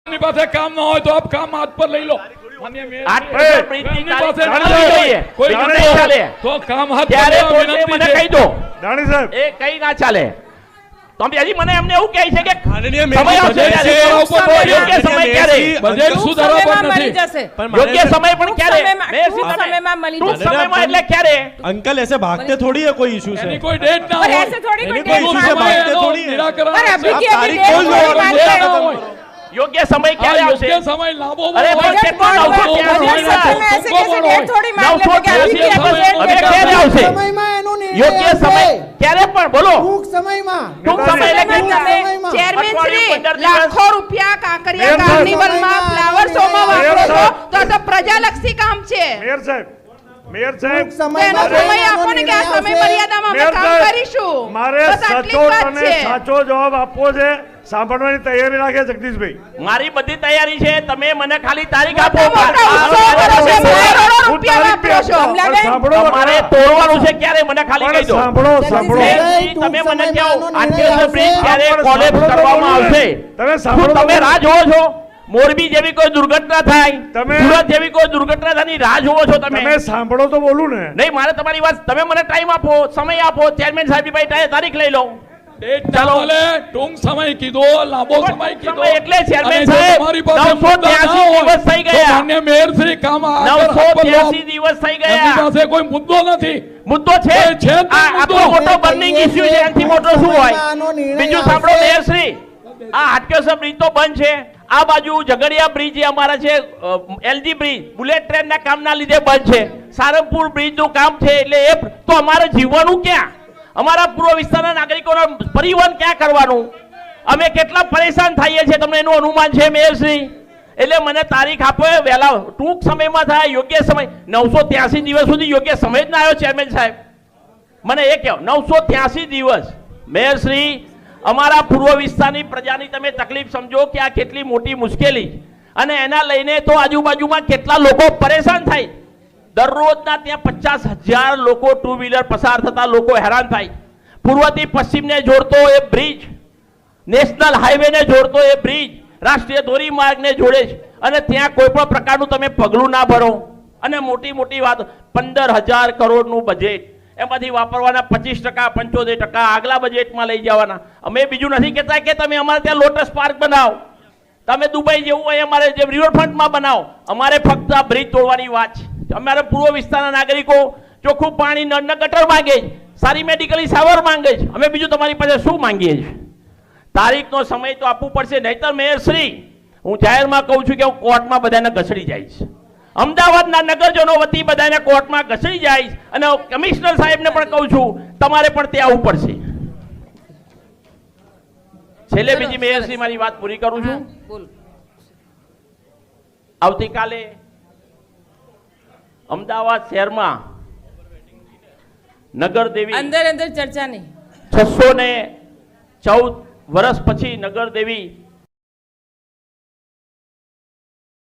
પાસે કામ ન હોય તો આપ કામ હાથ પર લઈ લો તો કામ હાથ મને કહી દો દાણી સાહેબ એ કઈ ના ચાલે તમે હજી મને એમને એવું કહે છે કે બજેટ સુધારવા પર નથી યોગ્ય સમય પણ ક્યારે સમયમાં મળી ટૂંક સમયમાં એટલે ક્યારે अंकल ऐसे भागते थोड़ी है कोई इशू से એની કોઈ ડેટ ના હોય ऐसे थोड़ी कोई कोई इशू से भागते थोड़ी है નિરાકરણ अरे अभी की तारीख अभी खोल डेट लो थोड़ी और मानते हो। યોગ્ય સમય ક્યારે આવશે યોગ્ય સમય લાંબો અરે પણ કેટલો લાવશો ऐसे कैसे डेट थोड़ी मान लेते कि अभी की अभी डेट હવે ક્યારે આવશે સમયમાં એનો નિર્ણય યોગ્ય આવશે. સમય ક્યારે પણ બોલો ટૂંક સમયમાં ટૂંક સમય એટલે તમે કેટલા ચેરમેન શ્રી અઠવાડિયું, 15 દિવસ. લાખો રૂપિયા કાંકરિયા મેયર સાહેબ, કાર્નિવલમાં ફ્લાવર શોમાં મેયર વાપરો છો સાહેબ. તો આ તો પ્રજાલક્ષી કામ છે મેયર સાહેબ ટૂંક તો એનો સમયમાં સમય આપો ને કે આ સમય મર્યાદામાં અમે કામ કરીશું મારે બસ આટલી જ સચોટ વાત અને છે સાચો જવાબ આપવો છે. સાંભળવાની તૈયારી રાખે જગદીશભાઈ. મારી બધી તૈયારી છે તમે મને ખાલી તારીખ આપો કરોડો હું રૂપિયા તારીખ વાપરો છો પણ સાંભળો તમારે તોડવાનું છે ક્યારે મને ખાલી કહી પણ દો સાંભળો સાંભળો જગદીશભાઈ, તમે મને ટૂંક કહો સમયમાં આનો આટલો બ્રિજ નિર્ણય ક્યારે આવશે. કોલેપ્સ સાંભળો તો કરવામાં બોલું ને. આવશે તમે શું સાંભળો તો તમે બોલું. રાહ જોવો છો મોરબી જેવી કોઈ દુર્ઘટના થાય તમે- સુરત જેવી કોઈ દુર્ઘટના થવાની રાહ જોવો છો તમે તમે સાંભળો તો બોલું ને. નહીં મારે તમારી વાત તમે મને ટાઈમ આપો સમય આપો ચેરમેન સાહેબ ભાઈ તારીખ લઈ લો ડેટ ના મળે ટૂંક સમય કીધો લાંબો સમય કીધો સમય એટલે ચેરમેન અને જો સાહેબ, તમારી પાસે 983 મુદ્દા ના હોય, દિવસ થઈ તો ગયા. માન્ય મેયર શ્રી કામ આગળ હાથ પર લો. 983 દિવસ થઈ એમની ગયા પાસે કોઈ મુદ્દો નથી મુદ્દો છે એ છે જ નહીં આ મુદ્દો. આટલો મોટો બર્નિંગ ઇશ્યુ છે એનાથી મોટો શું હોય આનો નિર્ણય બીજું આવશે. સાંભળો મેયર શ્રી આ હાટકેશ્વર બ્રિજ તો બંધ છે આ બાજુ ઝઘડિયા બ્રિજ જે અમારા છે એલજી બ્રિજ બુલેટ ટ્રેનના કામના લીધે બંધ છે સારંગપુર બ્રિજનું કામ છે એટલે એ તો અમારે જીવવાનું ક્યાં અમારા પૂર્વ વિસ્તારના નાગરિકોનું પરિવહન ક્યાં કરવાનું અમે કેટલા પરેશાન થઈએ છીએ તમને એનું અનુમાન છે મેયર શ્રી એટલે મને તારીખ આપો વહેલા ટૂંક સમયમાં થાય યોગ્ય સમય 983 દિવસ સુધી યોગ્ય સમય જ ના આવ્યો ચેરમેન સાહેબ મને એ કહો 983 દિવસ મેયર શ્રી અમારા પૂર્વ વિસ્તારની પ્રજાની તમે તકલીફ સમજો કે આ કેટલી મોટી મુશ્કેલી અને એના લઈને તો આજુબાજુમાં કેટલા લોકો પરેશાન થાય દરરોજના ત્યાં 50,000 લોકો ટુ વ્હીલર પસાર થતા લોકો હેરાન થાય પૂર્વથી પશ્ચિમને જોડતો એ બ્રિજ નેશનલ હાઈવેને જોડતો એ બ્રિજ રાષ્ટ્રીય ધોરીમાર્ગને જોડે છે અને ત્યાં કોઈ પણ પ્રકારનું તમે પગલું ના ભરો અને મોટી મોટી વાત 15,000 કરોડનું બજેટ એમાંથી વાપરવાના 25% 75% આગલા બજેટમાં લઈ જવાના અમે બીજું નથી કહેતા કે તમે અમારે ત્યાં લોટસ પાર્ક બનાવો તમે દુબઈ જેવું હોય અમારે જે રિવરફ્રન્ટમાં બનાવો અમારે ફક્ત આ બ્રિજ તોડવાની વાત છે અમારે પૂર્વ વિસ્તારના નાગરિકો ચોખ્ખું પાણી નળ ગટર માંગે છે સારી મેડિકલી સારવાર માંગે છે અમે બીજું તમારી પાસે શું માંગીએ છીએ તારીખનો સમય તો આપવું પડશે નહીતર મેયર શ્રી હું જાહેરમાં કહું છું કે હું કોર્ટમાં બધાને ઘસડી જઈશ અમદાવાદના નગરજનો વતી બધાને કોર્ટમાં ઘસડી જઈશ અને કમિશનર સાહેબને પણ કહું છું તમારે પણ તે આવવું પડશે છેલ્લે બીજી મેયર શ્રી મારી વાત પૂરી કરું છું આવતીકાલે અમદાવાદ શહેરમાં નગરદેવી અંદર અંદર ચર્ચા નહીં 614 વર્ષ પછી નગરદેવી